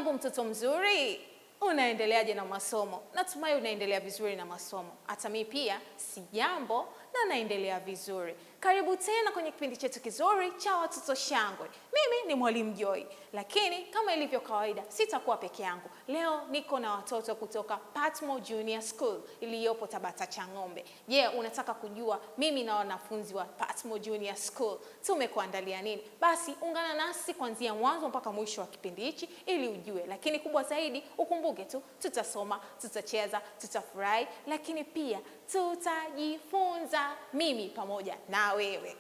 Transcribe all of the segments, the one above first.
yangu mtoto mzuri, unaendeleaje na masomo? Natumai unaendelea vizuri na masomo. Hata mimi pia si jambo na naendelea vizuri. Karibu tena kwenye kipindi chetu kizuri cha Watoto Shangwe. Mimi ni Mwalimu Joy, lakini kama ilivyo kawaida sitakuwa peke yangu. Leo niko na watoto kutoka Patmo Junior School iliyopo Tabata Chang'ombe. Je, unataka kujua mimi na wanafunzi wa Patmo Junior School tumekuandalia nini? Basi ungana nasi kuanzia mwanzo mpaka mwisho wa kipindi hichi ili ujue. Lakini kubwa zaidi, ukumbuke tu tutasoma, tutacheza, tutafurahi, lakini pia tutajifunza, mimi pamoja na wewe.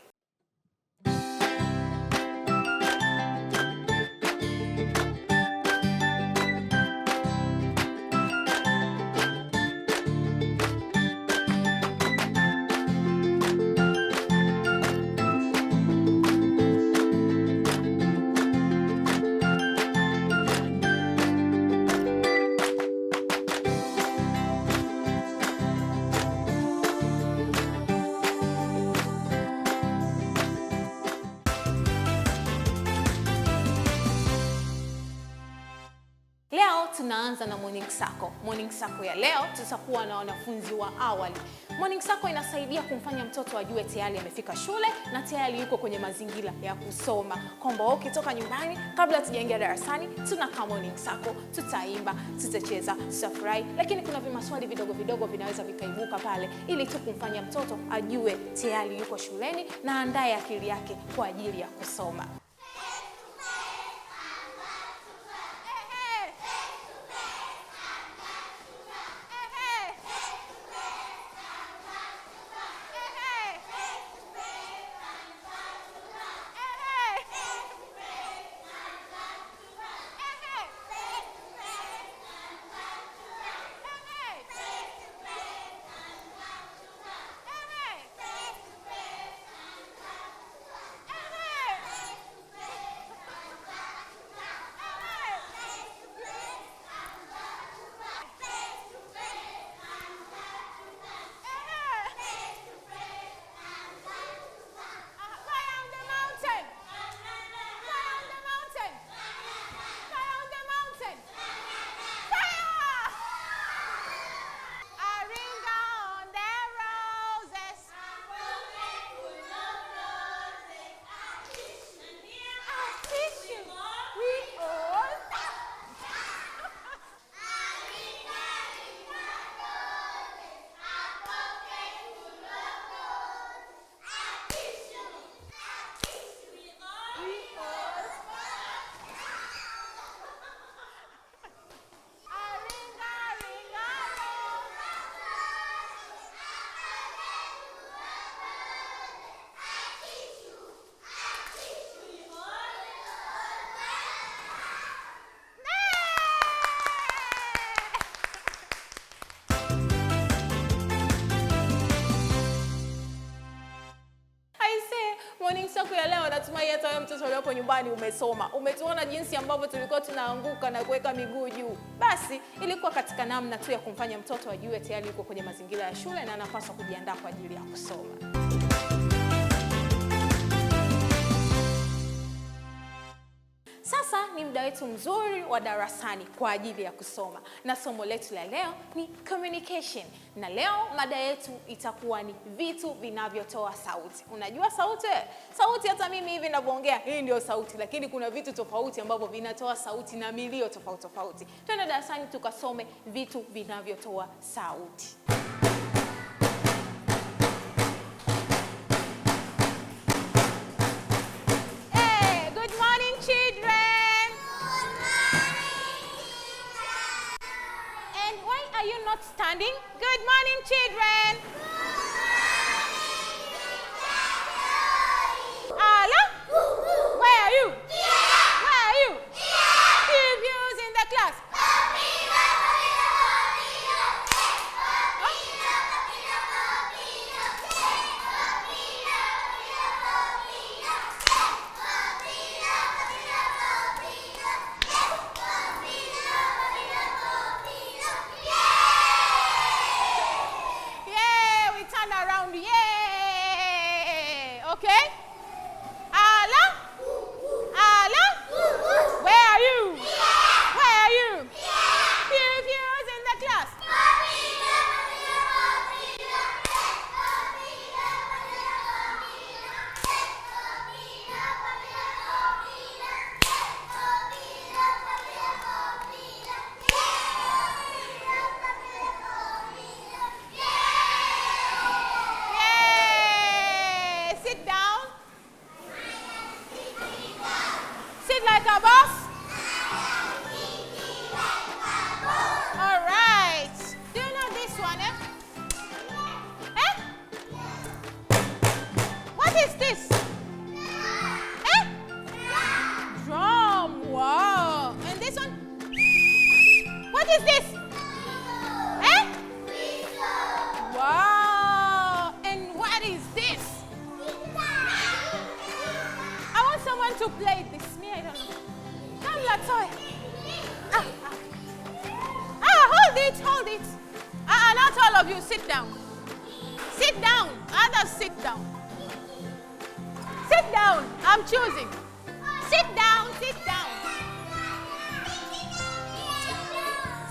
Tunaanza na morning circle. Morning circle ya leo tutakuwa na wanafunzi wa awali. Morning circle inasaidia kumfanya mtoto ajue tayari amefika shule na tayari yuko kwenye mazingira ya kusoma. Kwamba ukitoka nyumbani kabla tujaingia darasani tunakaa morning circle, tutaimba, tutacheza, tutafurahi, lakini kuna vimaswali vidogo vidogo vinaweza vikaibuka pale ili tu kumfanya mtoto ajue tayari yuko shuleni na andae akili yake kwa ajili ya kusoma. Siku ya leo natumai hata wewe mtoto uliopo nyumbani umesoma. Umetuona jinsi ambavyo tulikuwa tunaanguka na kuweka miguu juu. Basi ilikuwa katika namna tu ya kumfanya mtoto ajue tayari yuko kwenye mazingira ya shule na anapaswa kujiandaa kwa ajili ya kusoma. Sasa ni muda wetu mzuri wa darasani kwa ajili ya kusoma. Na somo letu la leo ni communication. Na leo mada yetu itakuwa ni vitu vinavyotoa sauti. Unajua sauti? Sauti hata mimi hivi ninavyoongea, hii ndio sauti, lakini kuna vitu tofauti ambavyo vinatoa sauti na milio tofauti tofauti. Twende darasani tukasome vitu vinavyotoa sauti. Are you not standing? Good morning, children. Hello? Where are you? Where are you? Give views in the class. Okay? Ala? Ala? Where are you? Where What is this? Eh? Drum. Wow. And this one? What is this? Eh? Wow. And what is this? I want someone to play this. Me, I don't know. Come, Latoy. Hold it. Not all of you. Sit down. Sit down. Others sit down. Sit down. I'm choosing. Sit down.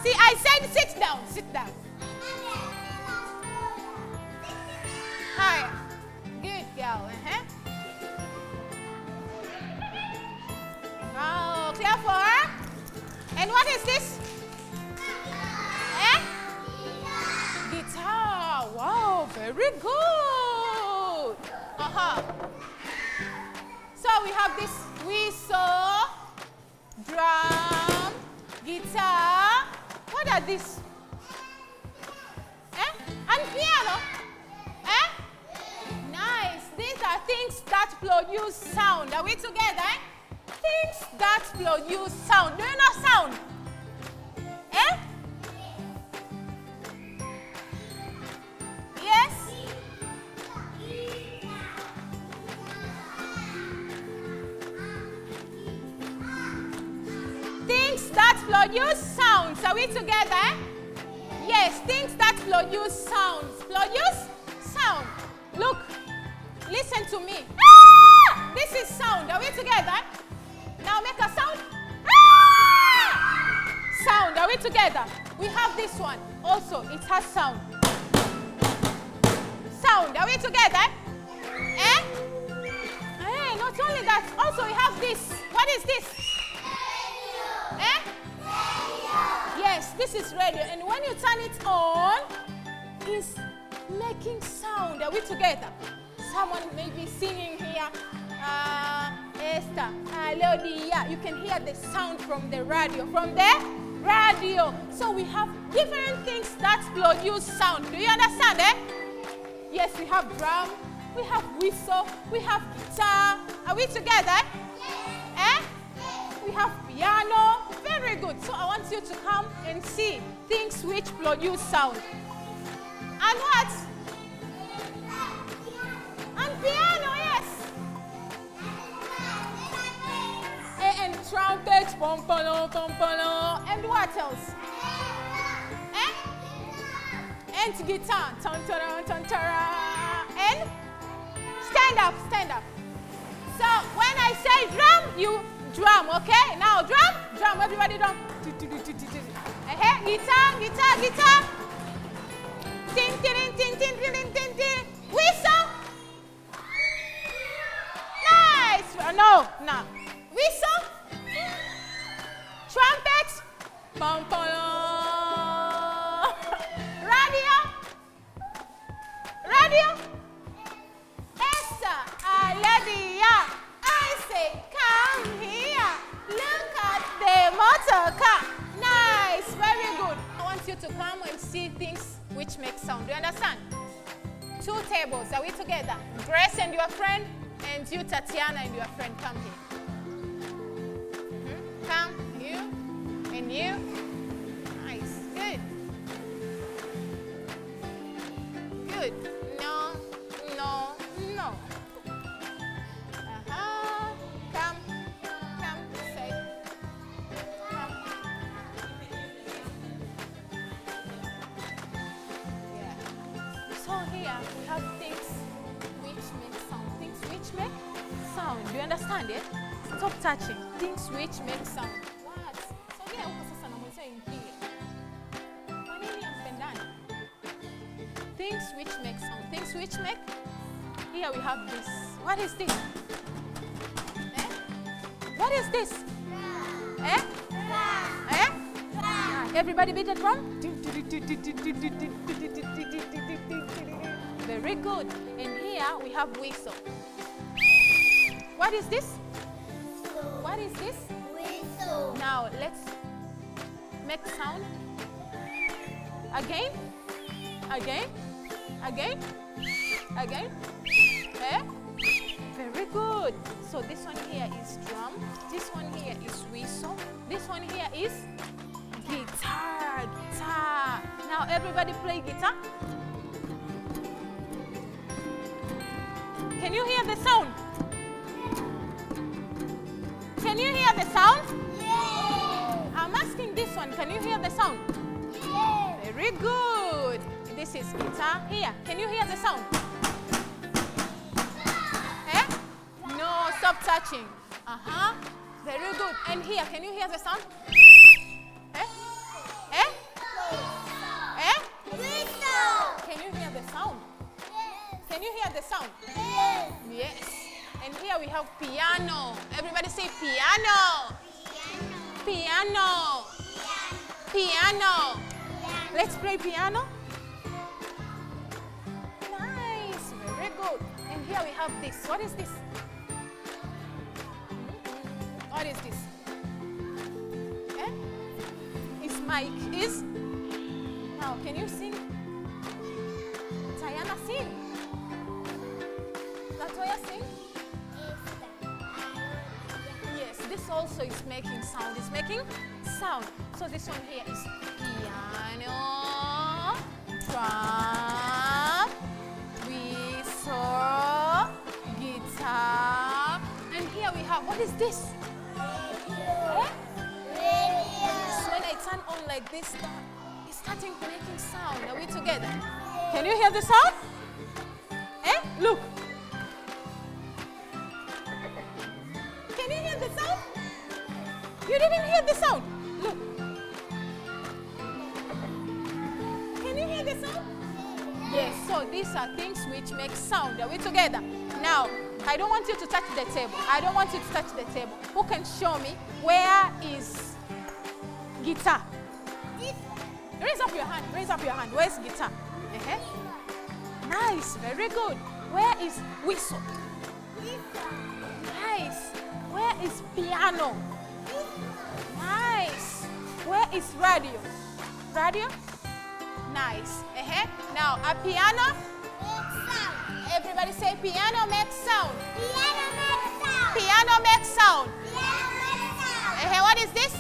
See, I said sit down. Sit down. Hi. Good girl. Oh, clear for her. And what is this? Guitar. Wow, very good. So we have this whistle, drum, guitar. What are these? And piano. Nice. These are things that produce sound. Are we together? Things that produce sound. Do you know sound? Yes? Things that produce sounds. Are we together? Yes, things that produce sounds. Produce sound. Look, listen to me. This is sound. Are we together? Now make a sound. Sound. Are we together? We have this one. Also, it has sound. Sound. Are we together? Not only that, also we have this. What is this? Yes, this is radio. And when you turn it on, it's making sound. Are we together? Someone may be singing here. Esther, Lodia. You can hear the sound from the radio. So we have different things that produce sound. Do you understand? Yes, we have drum, we have whistle, we have guitar. Are we together? Yes. We have piano. Very good. So I want you to come and see things which produce sound. And what? And piano, yes. And trumpet, pompolo. And what else? And guitar, tantara. And stand up. So when I say drum, you drum, okay? Now drum, everybody drum. Guitar. Tin. Whistle. Nice. No. Whistle. Trumpet. Pompolo. Radio. Esther, Aledia. I say, come here. Look at the motor car. Nice, very good. I want you to come and see things which make sound. Do you understand? 2 tables. Are we together? Grace and your friend, and you, Tatiana, and your friend. Come here. Come, you, and you. Nice, good. No. Come, say. Come. Yeah. So here we have things which make sound. Things which make sound. Do you understand it? Stop touching. Things which make sound. What? So here uko sasa na mwenzio impige. Kwa nini hampendani? Things which make sound. Things which make. Here we have this. What is this? What is this? Everybody beat the drum. Very good. And here we have whistle. What is this? What is this? Whistle. Now let's make sound. Again. So this one here is drum. This one here is whistle. This one here is guitar. Guitar. Now everybody play guitar. Can you hear the sound? Can you hear the sound? Yes. I'm asking this one. Can you hear the sound? Yes. Very good. This is guitar. Here. Can you hear the sound? Eh? No, stop touching. Very good. And here, can you hear the sound? Eh? Eh? Eh? Whistle. Can you hear the sound? Yes. Can you hear the sound? Yes. Yes. And here we have piano. Everybody say piano. Piano. Piano. Let's play piano. Nice. Very good. And here we have this. What is this? What is this? Eh? Is mic is? Now, can you sing? Tayana, sing. Latoya, sing. Yes, this also is making sound. It's making sound. So this one here is piano, drum, whistle, guitar, and here we have, what is this? Eh? So when I turn on like this, it's starting making sound. Are we together? Can you hear the sound? Eh? Look. Can you hear the sound? You didn't hear the sound. Look. Can you hear the sound? Yes, so these are things which make sound. Are we together? Now, I don't want you to touch the table. I don't want you to touch the table. Who can show me where is guitar? Raise up your hand. Raise up your hand. Where's guitar? Nice. Very good. Where is whistle? Nice. Where is piano? Nice. Where is radio? Radio? Nice. Now, a piano? Everybody say piano makes sound. Piano makes sound. Piano makes sound. Piano makes sound. What is this?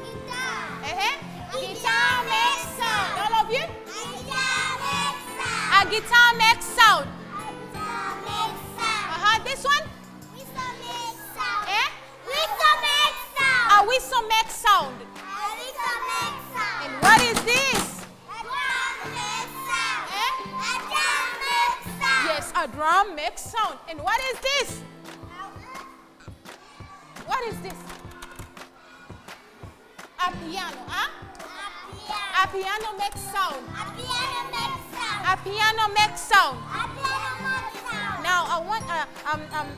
Guitar. Guitar makes sound. All of you? Guitar makes sound. A guitar makes sound. Guitar makes sound. This one? Whistle makes sound. Whistle makes sound. A whistle makes sound. Whistle makes sound. And what is this? A drum makes sound. A drum makes sound. Yes, a drum makes sound. And what is this? What is this? A piano, A piano makes sound. A piano makes sound. A piano makes sound. A piano makes sound. Now I want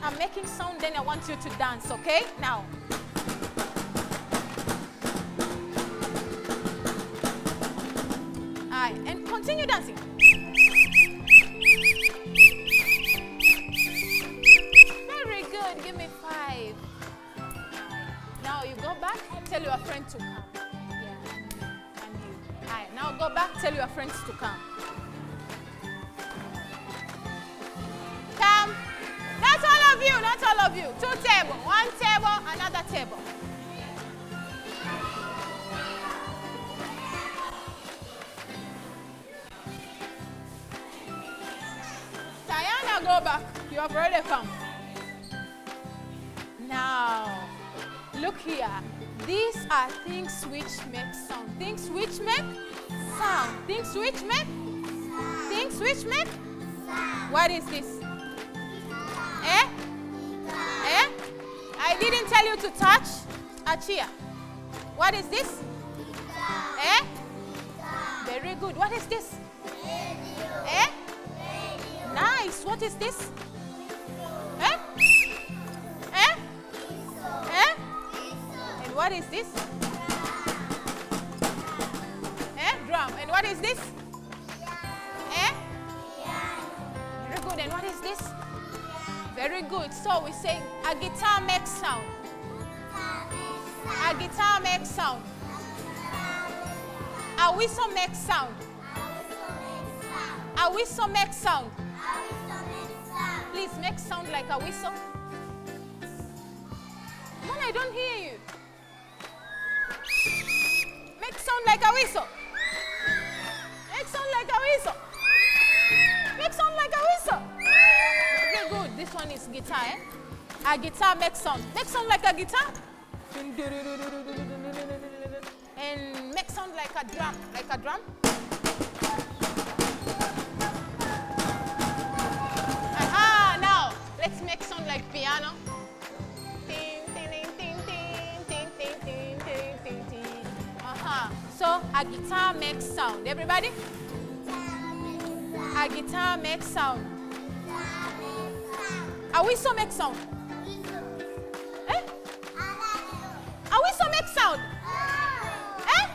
I'm making sound, then I want you to dance, okay? Now. Alright, and continue dancing. Very good. Give me 5. Now you go back, tell your friend to come. Yeah, and you. Alright, now go back, tell your friends to come. Come. Not all of you, not all of you. 2 tables, 1 table, another table. Diana, go back. You have already come. Now, look here. These are things which make sound. Things which make sound. Things which make? Things which make? What is this? I didn't tell you to touch a chair. What is this? Very good. What is this? Nice. What is this? And what is this? Drum. And what is this? Very good. And what is this? Very good. So we say a guitar makes sound. A guitar makes sound. A whistle makes sound. A whistle makes sound. Please make sound like a whistle. I don't hear you. Make sound like a whistle. Make sound like a whistle. Make sound like a whistle. Okay, good. This one is guitar, eh? A guitar makes sound. Make sound like a guitar. And make sound like a drum. Like a drum. Aha, now let's make sound like piano. Ting, ting, ting, ting, ting, ting, ting, ting, ting, ting. Aha. So a guitar makes sound. Everybody? A guitar makes sound. A whistle makes sound. Eh? A whistle makes sound. Eh?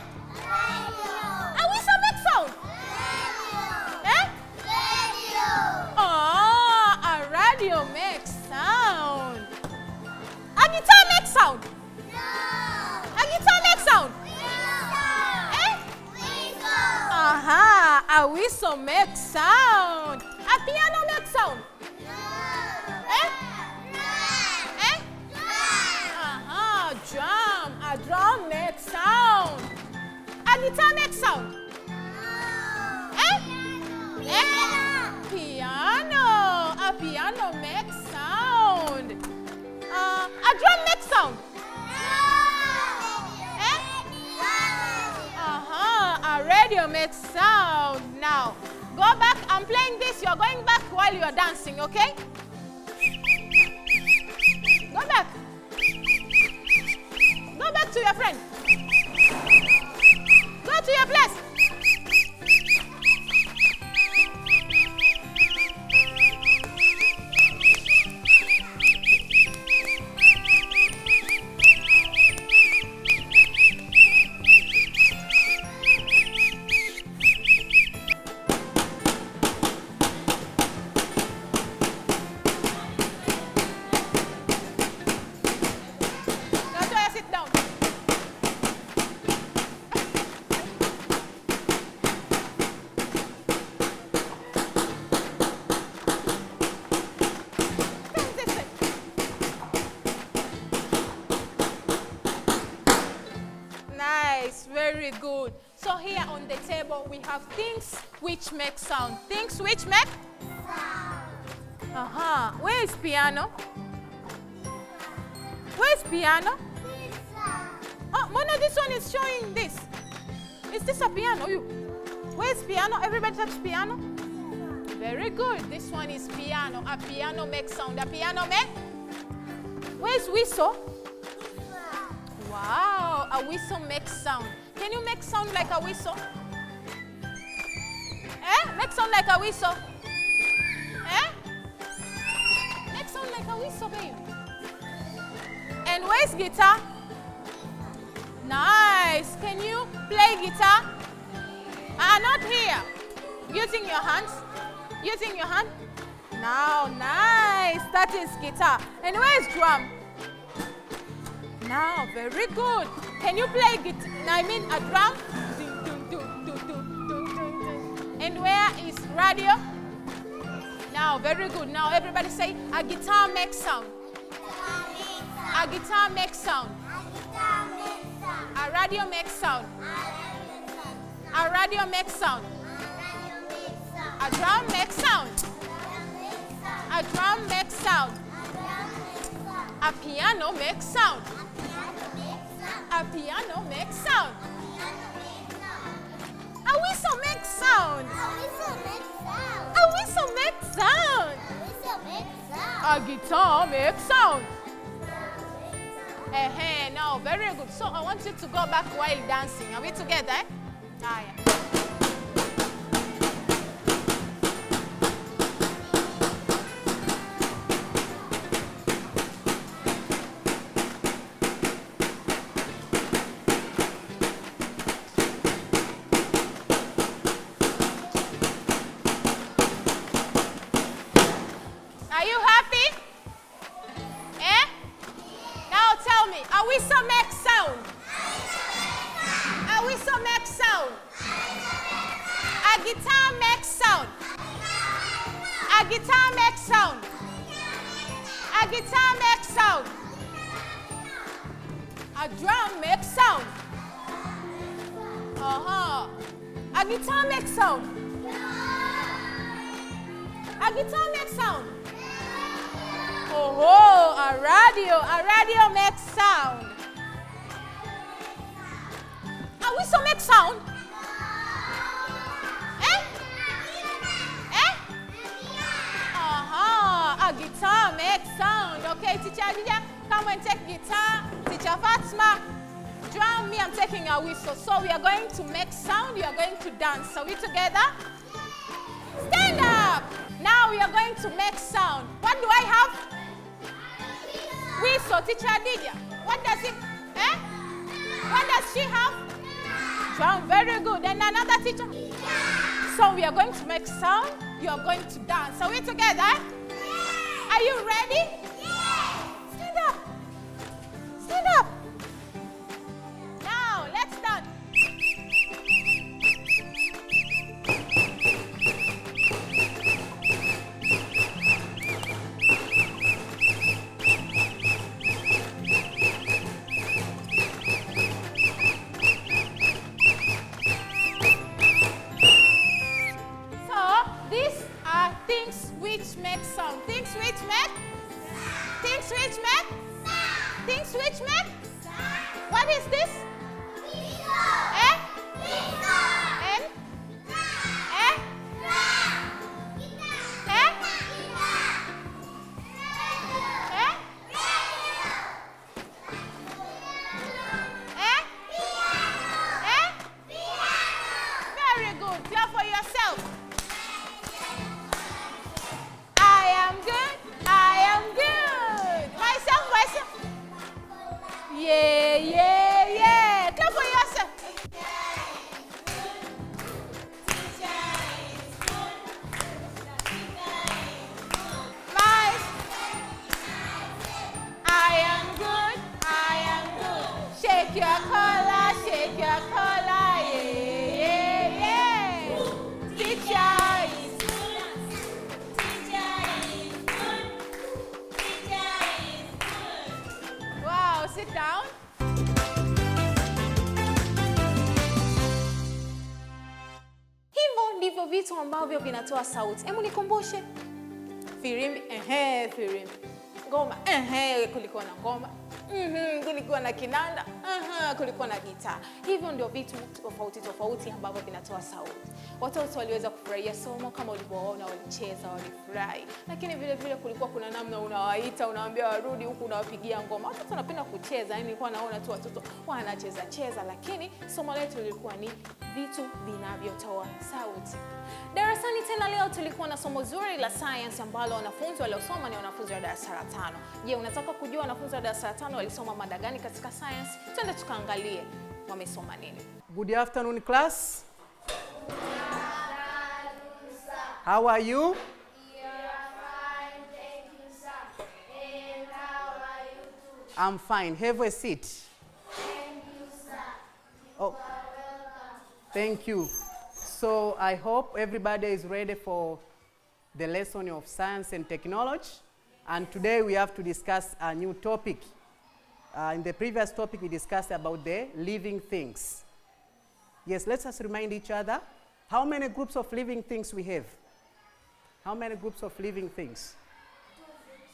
A whistle makes sound. Eh? Oh, a radio makes sound. A guitar makes sound. A guitar makes sound. Eh? Aha, a whistle makes sound. A piano makes sound. Eh? Eh? Aha, drum. A drum makes sound. A guitar makes sound. Eh? Eh? Piano. A piano makes sound. A drum makes sound. Eh? A radio makes sound. Now, go back. I'm playing this. You're going back while you're dancing, okay? Go back. Go back to your friend. Go to your place. Very good. So here on the table we have things which make sound. Things which make sound. Where is piano? Where is piano? Oh, Mona, this one is showing this. Is this a piano? Where is piano? Everybody touch piano? Very good. This one is piano. A piano makes sound. A piano makes. Where is whistle? Wow, a whistle makes sound. Can you make sound like a whistle? Eh? Make sound like a whistle. Eh? Make sound like a whistle, babe. And where's guitar? Nice. Can you play guitar? Not here. Using your hands. Using your hand. Now, nice. That is guitar. And where's drum? Now, very good. Can you play a drum? And where is radio? Now, very good. Now, everybody say, a guitar makes sound. A guitar makes sound. A radio makes sound. A radio makes sound. A drum makes sound. A drum makes sound. A piano makes sound. A piano makes sound. A whistle makes sound. A whistle makes sound. A guitar makes sound. Now, very good. So I want you to go back while dancing. Are we together? Eh? Yeah. Are you happy? Eh? Now tell me, a whistle makes sound. A whistle makes sound. A guitar makes sound. A guitar makes sound. A guitar makes sound. A drum makes sound. A guitar makes sound. A guitar makes sound. A radio makes sound. A whistle makes sound. A guitar makes sound. Okay, teacher Adija, come and take guitar. Teacher Fatima, drum. Me, I'm taking a whistle. So we are going to make sound. We are going to dance. Are we together? Stand up. Now we are going to make sound. What do I have? Whistle. Teacher Adija, what does it? What does she have? Drum. Very good. And another teacher? So we are going to make sound. You are going to dance. Are we together? Are you ready? Stand up. Stand up. Now let's dance. These are things which make sound. Things which make? Things which make? Things which make? What is this? Very good. Clap for yourself. I am good. Myself. Yeah. Clap for yourself. I am good. Shake your collar. Yeah. Teacher is Wow, sit down. Hivyo ndivyo vitu ambavyo vinatoa sauti. Hebu nikumbushe. Firimbi, firimbi. Ngoma, kulikuwa na ngoma. Kulikuwa na kinanda, kulikuwa na gitaa. Hivyo ndio vitu tofauti ambavyo vinatoa sauti. Watoto waliweza kufurahia somo kama ulivyoona, walicheza, walifurahi. Lakini vile vile kulikuwa kuna namna unawaita, unawaambia warudi huku, unawapigia ngoma. Watoto wanapenda kucheza, yani nilikuwa naona tu watoto wanacheza, lakini somo letu lilikuwa ni vitu vinavyotoa sauti. Darasani tena leo tulikuwa na somo zuri la science ambalo wanafunzi waliosoma ni wanafunzi wa darasa la 5. Je, unataka kujua wanafunzi wa darasa la 5 walisoma mada gani katika science? Twende tukaangalie wamesoma nini. Good afternoon, class. How are you? We are fine, thank you, sir. And how are you too? I'm fine. Have a seat. Thank you, sir. Oh, You are welcome. thank you. So I hope everybody is ready for the lesson of science and technology. And today we have to discuss a new topic. In the previous topic we discussed about the living things. Yes, let us remind each other. How many groups of living things we have? How many groups of living things? 2 groups.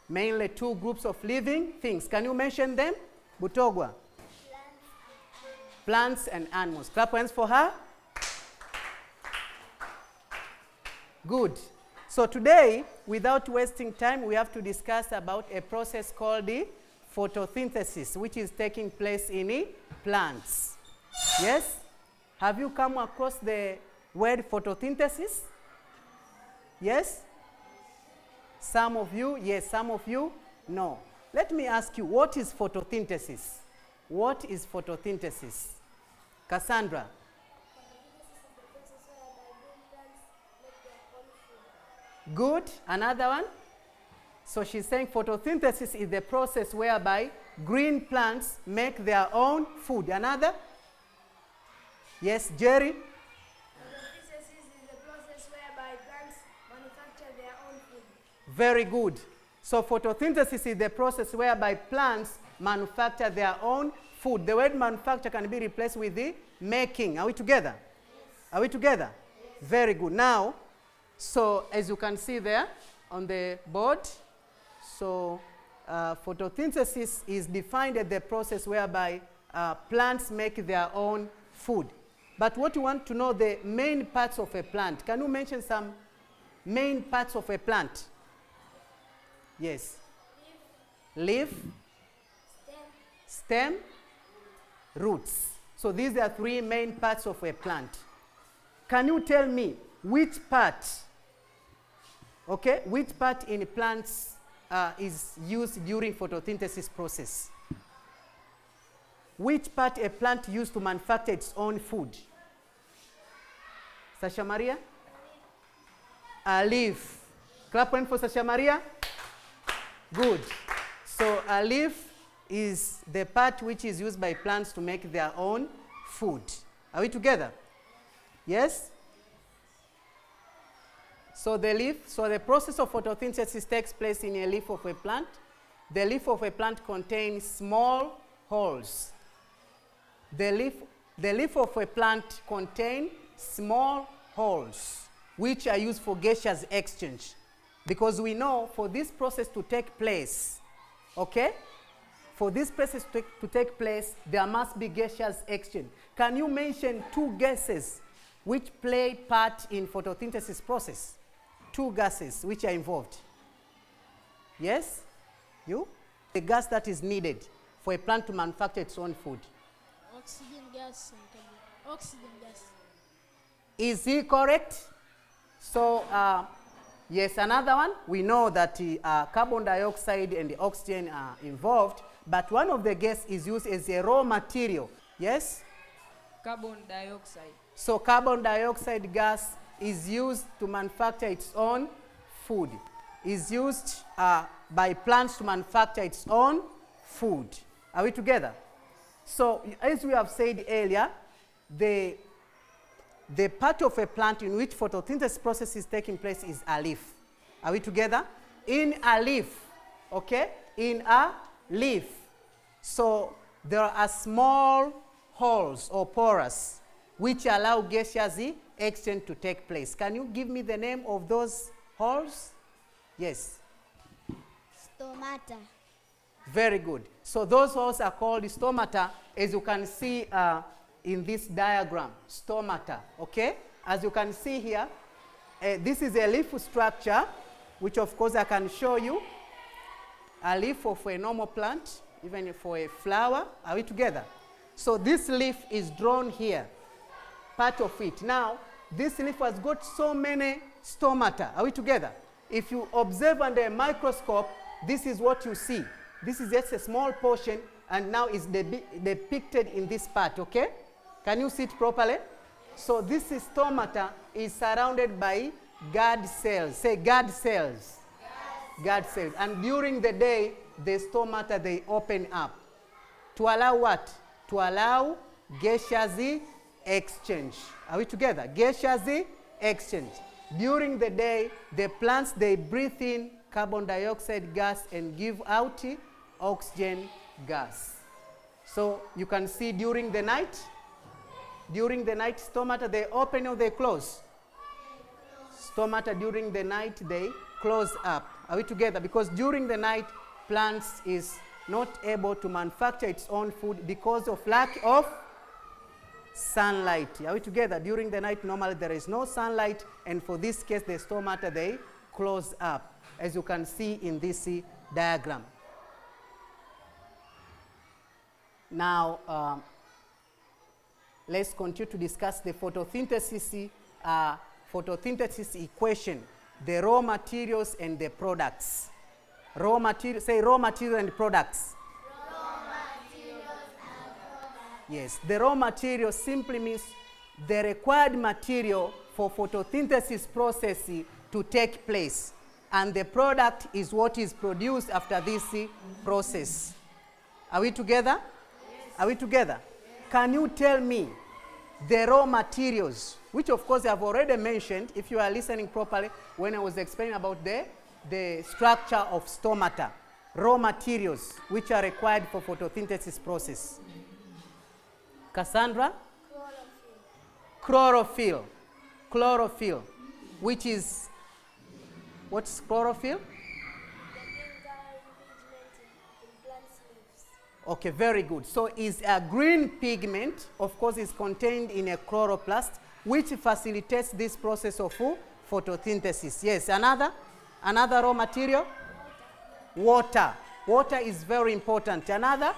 Mainly 2 groups of living things. Can you mention them? Butogwa. Plants and animals. Clap hands for her. Good. So today, without wasting time, we have to discuss about a process called the photosynthesis, which is taking place in plants. Yes? Have you come across the word photosynthesis? Yes? Some of you, yes. Some of you, no. Let me ask you, what is photosynthesis? What is photosynthesis? Cassandra. Good. Another one? So she's saying photosynthesis is the process whereby green plants make their own food. Another? Yes, Jerry? Photosynthesis is the process whereby plants manufacture their own food. Very good. So photosynthesis is the process whereby plants manufacture their own food. The word manufacture can be replaced with the making. Are we together? Yes. Are we together? Yes. Very good. Now, so as you can see there on the board, so photosynthesis is defined as the process whereby plants make their own food. But what you want to know, the main parts of a plant. Can you mention some main parts of a plant? Yes. Leaf, stem, roots. So these are three main parts of a plant. Can you tell me which part, okay, which part in plants is used during photosynthesis process? Which part a plant used to manufacture its own food? Sasha Maria? A leaf. Clap one for Sasha Maria. Good. So a leaf is the part which is used by plants to make their own food. Are we together? Yes? So the process of photosynthesis takes place in a leaf of a plant. The leaf of a plant contains small holes. The leaf of a plant contains small holes which are used for gaseous exchange. Because we know for this process to take place, okay? For this process to take place, there must be gaseous exchange. Can you mention two gases which play part in photosynthesis process? Two gases which are involved. Yes? You? The gas that is needed for a plant to manufacture its own food. Oxygen gas and carbon. Oxygen gas. Is he correct? So, yes, another one. We know that carbon dioxide and the oxygen are involved, but one of the gas is used as a raw material. Yes? Carbon dioxide. So carbon dioxide gas is used to manufacture its own food. Is used by plants to manufacture its own food. Are we together? So as we have said earlier, the part of a plant in which photosynthesis process is taking place is a leaf. Are we together? In a leaf, okay? In a leaf. So there are small holes or pores which allow gaseous exchange to take place. Can you give me the name of those holes? Yes. Stomata. Very good. So those holes are called stomata, as you can see in this diagram, stomata, okay? As you can see here, this is a leaf structure, which of course I can show you. A leaf of a normal plant, even for a flower. Are we together? So this leaf is drawn here, part of it. Now, this leaf has got so many stomata. Are we together? If you observe under a microscope, this is what you see. This is just a small portion, and now it's depicted in this part, okay? Can you see it properly? So this stomata is surrounded by guard cells. Say guard cells. Guard cells. And during the day, the stomata, they open up. To allow what? To allow gaseous exchange. Are we together? Gaseous exchange. During the day, the plants, they breathe in carbon dioxide gas and give out oxygen gas. So you can see during the night, stomata, they open or they close? Stomata during the night, they close up. Are we together? Because during the night, plants is not able to manufacture its own food because of lack of sunlight. Are we together? During the night, normally there is no sunlight, and for this case, the stomata, they close up, as you can see in this diagram. Now, let's continue to discuss the photosynthesis equation, the raw materials and the products. Raw material, say raw material and products. Raw materials and products. Yes, the raw material simply means the required material for photosynthesis process to take place. And the product is what is produced after this process. Are we together? Yes. Are we together? Yes. Can you tell me the raw materials, which of course I have already mentioned, if you are listening properly, when I was explaining about the structure of stomata. raw materials which are required for photosynthesis process? Cassandra? Chlorophyll. Chlorophyll, which is, what's chlorophyll? Okay, very good. So is a green pigment, of course, is contained in a chloroplast, which facilitates this process of photosynthesis. Yes, another raw material? Water. Water is very important. Another?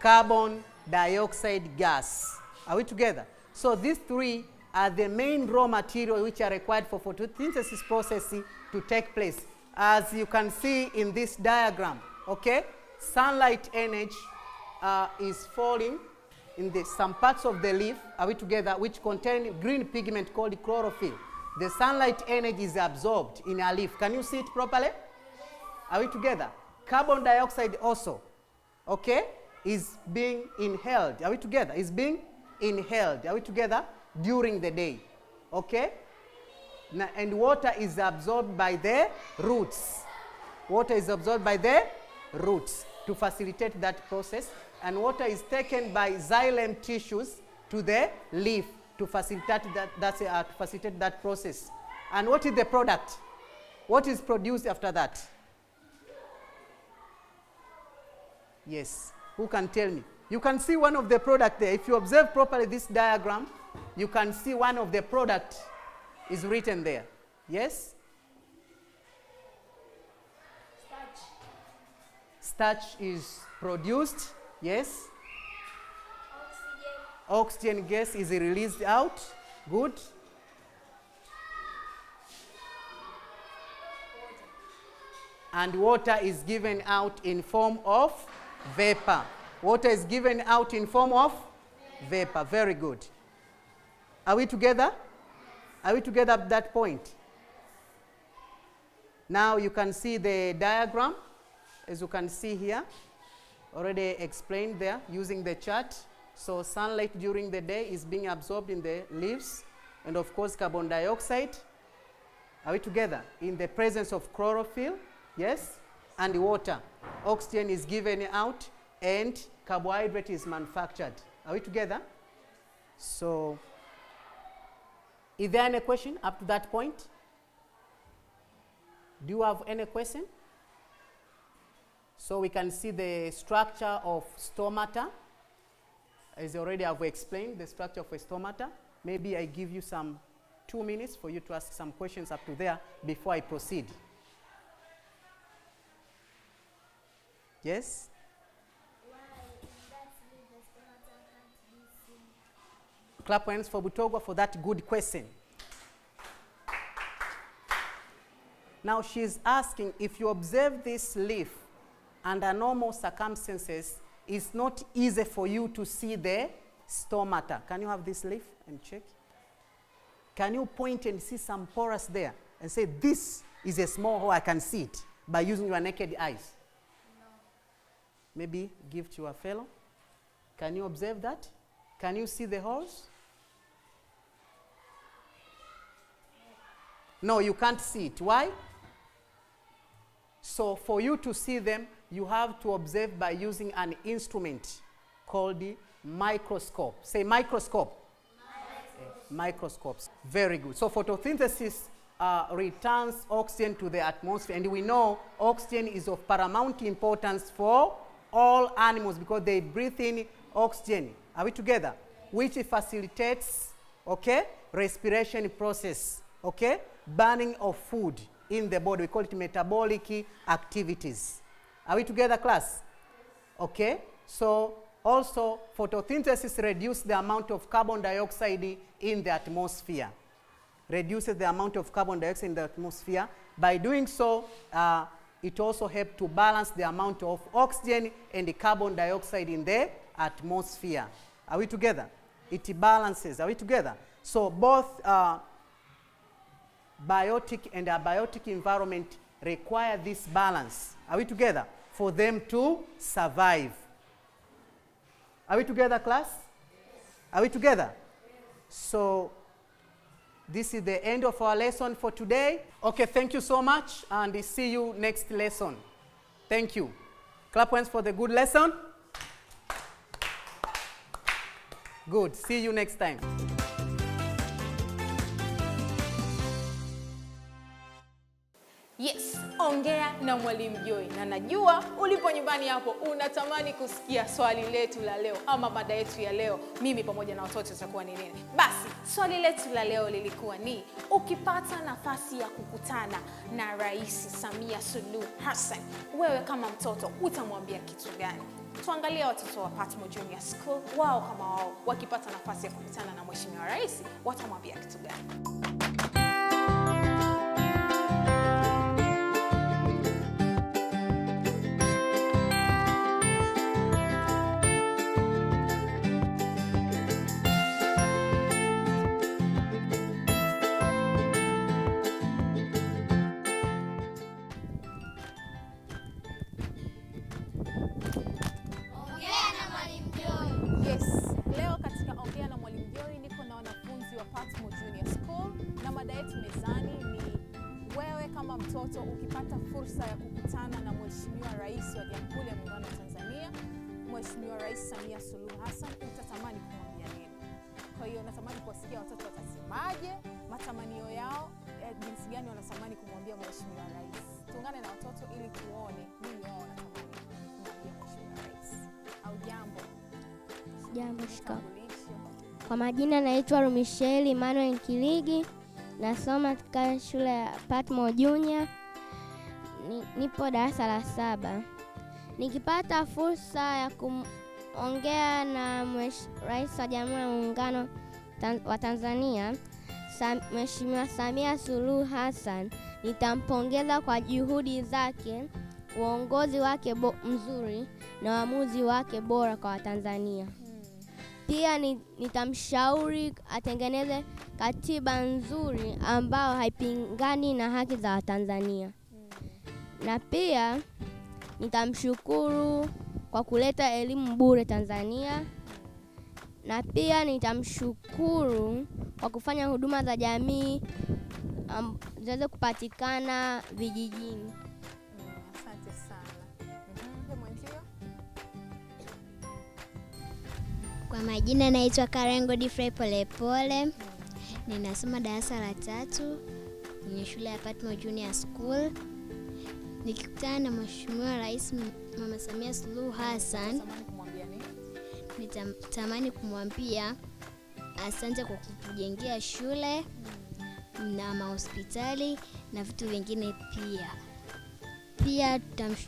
Carbon dioxide gas. Are we together? So these three are the main raw materials which are required for photosynthesis process to take place. As you can see in this diagram, okay, sunlight energy is falling in some parts of the leaf, are we together, which contain green pigment called chlorophyll. The sunlight energy is absorbed in a leaf. Can you see it properly? Are we together? Carbon dioxide also, okay, is being inhaled. Are we together? Is being inhaled. Are we together? During the day, okay? And water is absorbed by the roots. Water is absorbed by the roots to facilitate that process. And water is taken by xylem tissues to the leaf to facilitate that process. And what is the product? What is produced after that? Yes, who can tell me? You can see one of the product there. If you observe properly this diagram, you can see one of the product is written there. Yes? Starch is produced. Yes? Oxygen gas is released out. Good. And water is given out in form of vapor. Water is given out in form of vapor. Very good. Are we together? Are we together at that point? Now you can see the diagram, as you can see here, already explained there using the chart. So sunlight during the day is being absorbed in the leaves, and of course carbon dioxide. Are we together? In the presence of chlorophyll, yes, and water. Oxygen is given out and carbohydrate is manufactured. Are we together? So, is there any question up to that point? Do you have any question? So we can see the structure of stomata. As already I've explained, the structure of a stomata. Maybe I give you some 2 minutes for you to ask some questions up to there before I proceed. Yes? Clap hands for Butogwa for that good question. Now she's asking, if you observe this leaf under normal circumstances, it's not easy for you to see the stomata. Can you have this leaf and check? Can you point and see some porous there and say, this is a small hole, I can see it by using your naked eyes? No. Maybe give to a fellow. Can you observe that? Can you see the holes? No, you can't see it. Why? So for you to see them, you have to observe by using an instrument called the microscope. Say microscope. Microscopes. Very good. So photosynthesis returns oxygen to the atmosphere, and we know oxygen is of paramount importance for all animals because they breathe in oxygen. Are we together? Which facilitates, okay, respiration process, okay, burning of food in the body. We call it metabolic activities. Are we together, class? Okay. So also photosynthesis reduces the amount of carbon dioxide in the atmosphere. Reduces the amount of carbon dioxide in the atmosphere. By doing so, it also helps to balance the amount of oxygen and the carbon dioxide in the atmosphere. Are we together? It balances. Are we together? So both biotic and abiotic environment require this balance. Are we together? For them to survive. Are we together, class? Yes. Are we together? Yes. So This is the end of our lesson for today. Okay, thank you so much, and see you next lesson. Thank you. Clap hands for the good lesson. Good. See you next time. Yes, ongea na Mwalimu Joy. Na najua ulipo nyumbani hapo unatamani kusikia swali letu la leo ama mada yetu ya leo. Mimi pamoja na watoto tutakuwa ni nini? Basi, swali letu la leo lilikuwa ni ukipata nafasi ya kukutana na Rais Samia Suluhu Hassan, wewe kama mtoto utamwambia kitu gani? Tuangalie watoto wa Patmo Junior School, wao kama wao wakipata nafasi ya kukutana na Mheshimiwa Rais, watamwambia kitu gani? Yes, leo katika Ongea na Mwalimu Joy niko na wanafunzi wa Patmo Junior School na mada yetu mezani ni wewe kama mtoto ukipata fursa ya kukutana na Mheshimiwa Rais wa Jamhuri ya Muungano wa Tanzania, Mheshimiwa Rais Samia Suluhu Hassan, utatamani kumwambia nini? Kwa hiyo natamani kuwasikia watoto watasemaje, matamanio yao, jinsi gani wanatamani kumwambia Mheshimiwa Rais. Tuungane na watoto ili tuone nini wao wanatamani kumwambia Mheshimiwa Rais. Au jambo. Jambo, shikamoo. Kwa majina naitwa Rumisheli Emmanuel Kiligi, nasoma katika shule ya Patmo Junior. Nipo darasa la 7. Nikipata fursa ya kuongea na Rais wa Jamhuri ya Muungano wa Tanzania, Mheshimiwa Samia Suluhu Hassan, nitampongeza kwa juhudi zake, uongozi wake mzuri na uamuzi wake bora kwa Watanzania. Pia nitamshauri atengeneze katiba nzuri ambao haipingani na haki za Watanzania. Na pia nitamshukuru kwa kuleta elimu bure Tanzania. Na pia nitamshukuru kwa kufanya huduma za jamii ziweze kupatikana vijijini. Asante sana. Kwa majina naitwa Karen Godfrey Polepole. Ninasoma darasa la 3 kwenye shule ya Patmo Junior School. Nikikutana na Mheshimiwa Rais Mama Samia Suluhu Hassan, nitamani kumwambia asante kwa kutujengea shule na mahospitali na vitu vingine pia. Pia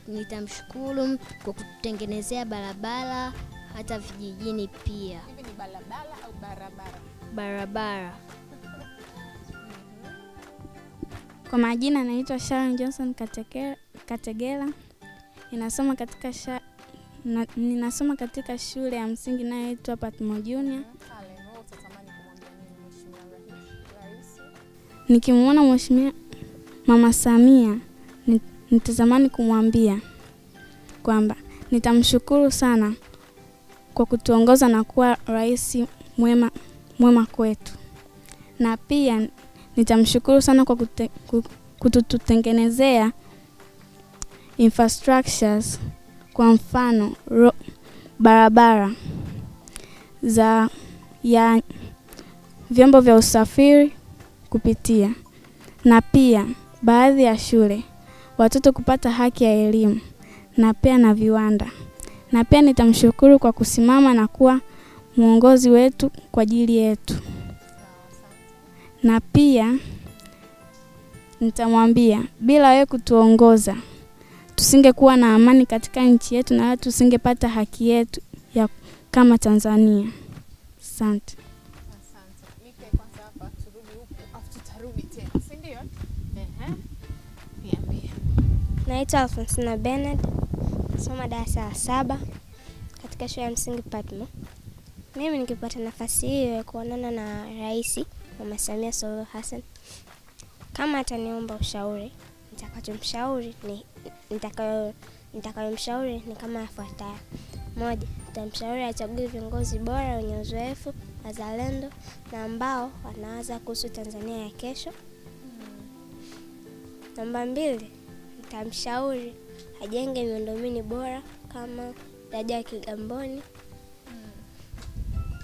nitamshukuru kwa kutengenezea barabara hata vijijini pia. Hivi ni barabara au barabara? Barabara. Kwa majina naitwa Sharon Johnson Kategela. Ninasoma katika shule ya msingi inayoitwa Patmo Junior. Nikimwona Mheshimiwa Mama Samia, nitatamani kumwambia kwamba nitamshukuru sana kwa kutuongoza na kuwa rais mwema kwetu. Na pia nitamshukuru sana kwa kututengenezea infrastructures, kwa mfano barabara ya vyombo vya usafiri kupitia, na pia baadhi ya shule watoto kupata haki ya elimu, na pia na viwanda. Na pia nitamshukuru kwa kusimama na kuwa mwongozi wetu kwa ajili yetu. Na pia nitamwambia bila wewe kutuongoza tusingekuwa na amani katika nchi yetu na tusingepata haki yetu ya kama Tanzania. Asante. Asante. Nipe kwanza hapa turudi huko afu tutarudi tena. Si ndio? Niambie. Naitwa Alfonsina Bernard, nasoma darasa la 7 katika shule ya msingi Patmo. Mimi nikipata nafasi hiyo ya kuonana na Rais Mama Samia Suluhu Hassan, kama ataniomba ushauri, nitakayomshauri ni kama yafuatayo. 1. Nitamshauri achague viongozi bora wenye uzoefu wazalendo na ambao wanawaza kuhusu Tanzania ya kesho. Namba 2, nitamshauri ajenge miundombinu bora kama daraja la Kigamboni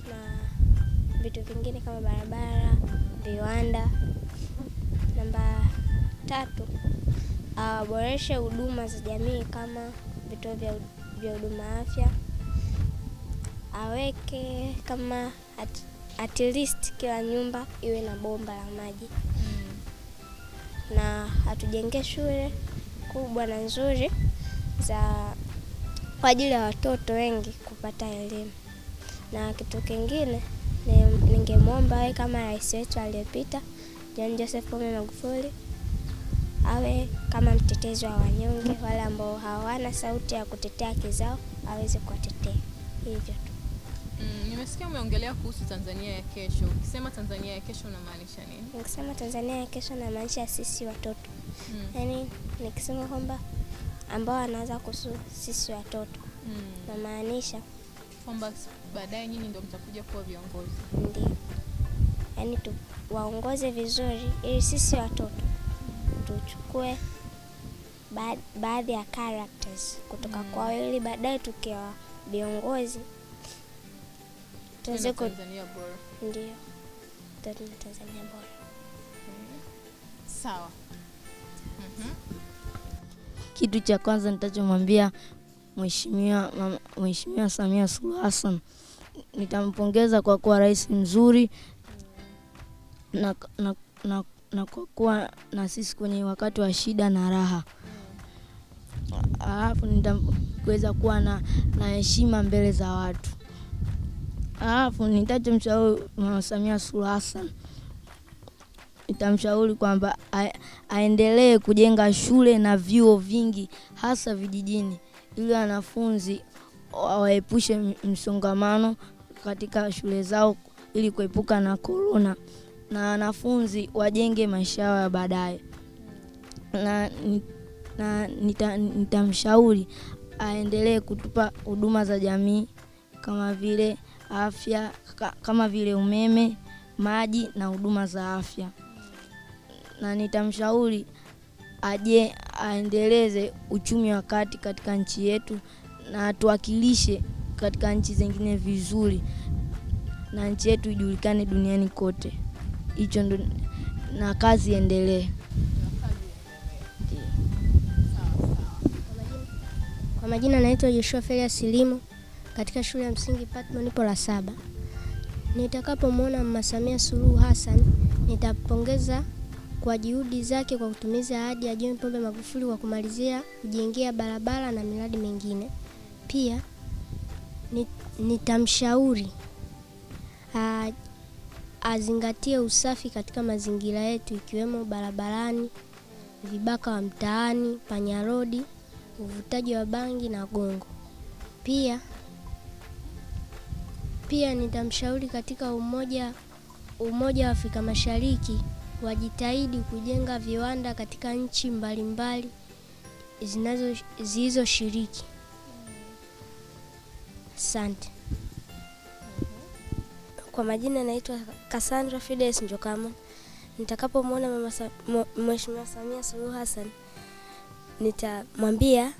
na vitu vingine kama barabara, viwanda. Namba 3, aboreshe huduma za jamii kama vituo vya huduma afya. Aweke kama at least kila nyumba iwe na bomba la maji. Na atujenge shule kubwa na nzuri kwa ajili ya watoto wengi kupata elimu. Na kitu kingine ningemwomba awe kama rais wetu aliyepita John Joseph Pombe Magufuli, awe kama mtetezi wa wanyonge, wale ambao hawana sauti ya kutetea haki zao aweze kuwatetea. Hivyo tu. Nimesikia umeongelea kuhusu Tanzania ya kesho. Ukisema Tanzania ya kesho unamaanisha nini? Nikisema Tanzania ya kesho namaanisha sisi watoto. Yaani nikisema kwamba ambao wanaanza kuhusu sisi watoto. Namaanisha kwamba baadaye nyinyi ndio mtakuja kuwa viongozi. Ndio. Yaani waongoze vizuri ili sisi watoto tuchukue baadhi ya characters kutoka kwao ili baadaye tukiwa viongozi tuweze Tanzania bora. Ndio. Tanzania bora. Sawa. Kitu cha kwanza nitachomwambia Mheshimiwa Samia Suluhu Hassan, nitampongeza kwa kuwa rais mzuri na kwa kuwa na sisi kwenye wakati wa shida na raha. Alafu nitaweza kuwa na heshima mbele za watu. Alafu nitamshauri Mama Samia Suluhu Hassan, nitamshauri kwamba aendelee kujenga shule na vyuo vingi hasa vijijini ili wanafunzi waepushe msongamano katika shule zao ili kuepuka na corona, na wanafunzi wajenge maisha yao ya baadaye. Na nitamshauri aendelee kutupa huduma za jamii kama vile afya, kama vile umeme, maji na huduma za afya. Na nitamshauri aendeleze uchumi wa kati katika nchi yetu na atuwakilishe katika nchi zingine vizuri na nchi yetu ijulikane duniani kote. Hicho ndo, na kazi endelee. Kwa majina naitwa Joshua Felia Silimo katika shule ya msingi Patmo, nipo la 7. Nitakapomwona Mama Samia Suluhu Hassan nitapongeza kwa juhudi zake kwa kutumiza ahadi ya John Pombe Magufuli kwa kumalizia kujengea barabara na miradi mingine. Pia nitamshauri azingatie usafi katika mazingira yetu ikiwemo barabarani, vibaka wa mtaani, panyarodi, uvutaji wa bangi na gongo. Pia nitamshauri katika umoja wa Afrika Mashariki wajitahidi kujenga viwanda katika nchi mbalimbali zilizoshiriki. Asante. Kwa majina naitwa Cassandra Fides Njokamo. Nitakapomwona Mheshimiwa Samia Suluhu Hassan nitamwambia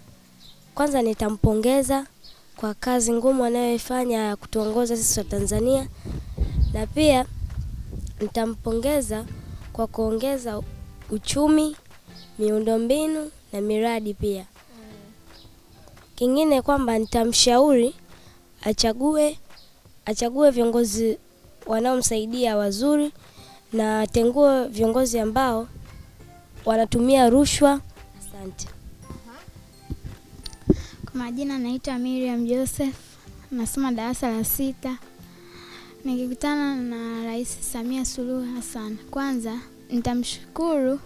kwanza, nitampongeza kwa kazi ngumu anayoifanya ya kutuongoza sisi wa Tanzania, na pia nitampongeza kwa kuongeza uchumi, miundombinu na miradi pia. Kingine kwamba nitamshauri achague viongozi wanaomsaidia wazuri na atengue viongozi ambao wanatumia rushwa. Asante. Kwa majina naitwa Miriam Joseph, nasoma darasa la 6. Nikikutana na Rais Samia Suluhu Hassan, kwanza nitamshukuru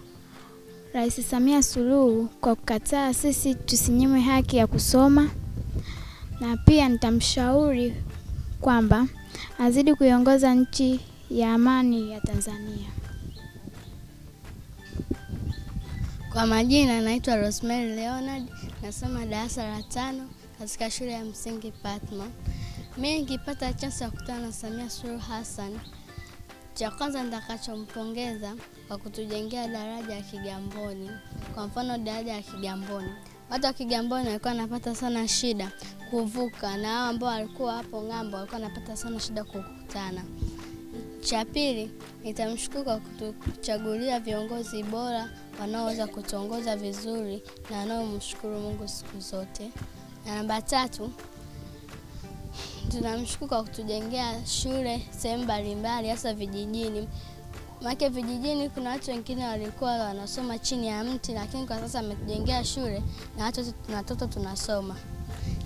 Rais Samia Suluhu kwa kukataa sisi tusinyimwe haki ya kusoma, na pia nitamshauri kwamba azidi kuiongoza nchi ya amani ya Tanzania. Kwa majina naitwa Rosemary Leonard, nasoma darasa la 5 katika shule ya msingi Patmo. Mimi nikipata chance ya kukutana na Samia Suluhu Hassan, cha kwanza nitakachompongeza kwa kutujengea daraja ya Kigamboni. Kwa mfano daraja ya Kigamboni, watu wa Kigamboni walikuwa wanapata sana shida kuvuka, na hao ambao walikuwa hapo ng'ambo walikuwa wanapata sana shida kukutana. Cha pili, nitamshukuru kwa kutuchagulia viongozi bora wanaoweza kutuongoza vizuri na wanaomshukuru Mungu siku zote. Na namba 3, tunamshukuru kwa kutujengea shule sehemu mbalimbali hasa vijijini. Maana vijijini kuna watu wengine walikuwa wanasoma chini ya mti, lakini kwa sasa ametujengea shule na watoto tunasoma.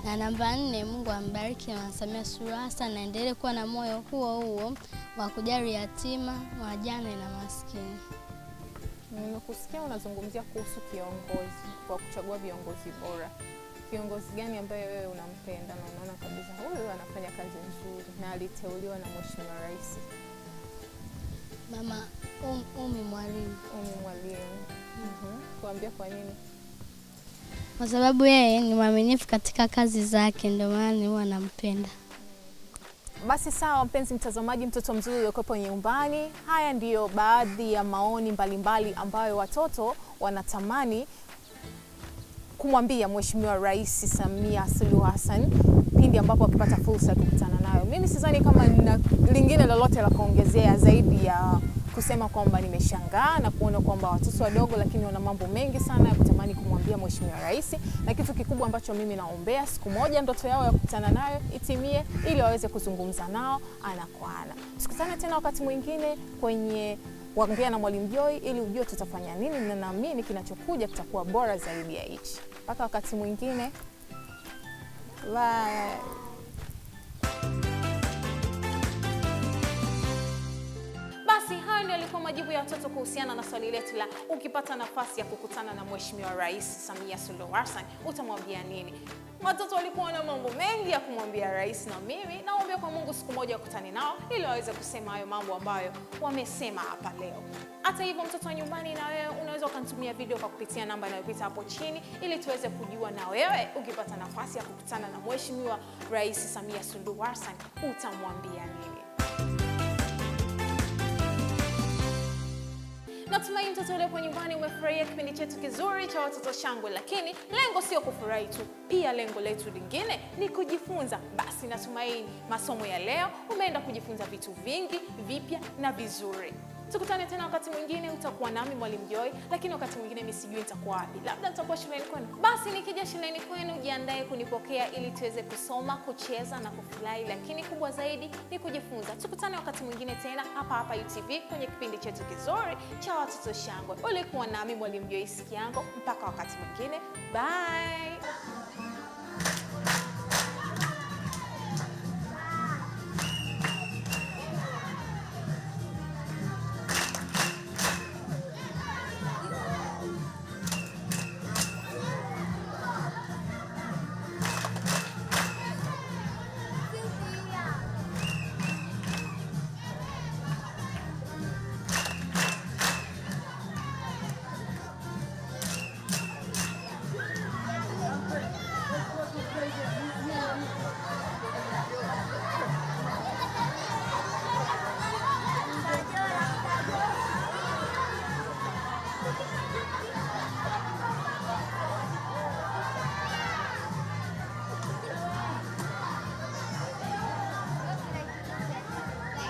Na namba 4, Mungu ambariki Mama Samia Suluhu Hassan, naendelee kuwa na moyo huo wa kujali yatima, wajane na maskini. Nimekusikia unazungumzia kuhusu kiongozi, kwa kuchagua viongozi bora. Kiongozi gani ambaye wewe unampenda na unaona kabisa huyu anafanya kazi nzuri na aliteuliwa na Mheshimiwa Rais? Mama Mwalimu. Kuambia kwa nini? Kwa sababu yeye ni mwaminifu katika kazi zake, ndio maana huwa nampenda. Basi sawa, mpenzi mtazamaji, mtoto mzuri uliokuwepo nyumbani, haya ndiyo baadhi ya maoni mbalimbali ambayo watoto wanatamani kumwambia Mheshimiwa Rais Samia Suluhu Hassan pindi ambapo akipata fursa ya kukutana nayo. Mimi sidhani kama nina lingine lolote la kuongezea zaidi ya kusema kwamba nimeshangaa na kuona kwamba watoto wadogo lakini wana mambo mengi sana ya kutamani kumwambia Mheshimiwa Rais, na kitu kikubwa ambacho mimi naombea siku moja ndoto yao ya kukutana nayo itimie ili waweze kuzungumza nao ana kwa ana. Tukutane tena wakati mwingine kwenye Ongea na Mwalimu Joy ili ujue tutafanya nini, na naamini kinachokuja kitakuwa bora zaidi ya hichi. Mpaka wakati mwingine. Bye. Basi hayo ndio yalikuwa majibu ya watoto kuhusiana na swali letu la ukipata nafasi ya kukutana na Mheshimiwa Rais Samia Suluhu Hassan utamwambia nini? Watoto walikuwa na mambo mengi ya kumwambia rais, na mimi naomba kwa Mungu siku moja wakutane nao ili waweze kusema hayo mambo ambayo wamesema hapa leo. Hata hivyo, mtoto wa nyumbani, na wewe unaweza ukanitumia video kwa kupitia namba inayopita hapo chini ili tuweze kujua na wewe ukipata nafasi ya kukutana na Mheshimiwa Rais Samia Suluhu Hassan utamwambia nini? Natumai mtoto uliyepo nyumbani umefurahia kipindi chetu kizuri cha Watoto Shangwe, lakini lengo sio kufurahi tu, pia lengo letu lingine ni kujifunza. Basi natumaini masomo ya leo umeenda kujifunza vitu vingi vipya na vizuri. Tukutane tena wakati mwingine, utakuwa nami Mwalimu Joy, lakini wakati mwingine mimi sijui nitakuwa wapi. Labda nitakuwa shuleni kwenu. Basi nikija shuleni kwenu, jiandae kunipokea ili tuweze kusoma, kucheza na kufurahi, lakini kubwa zaidi ni kujifunza. Tukutane wakati mwingine tena hapa UTV kwenye kipindi chetu kizuri cha Watoto Shangwe. Ulikuwa nami Mwalimu Joy Sikiango, mpaka wakati mwingine. Bye.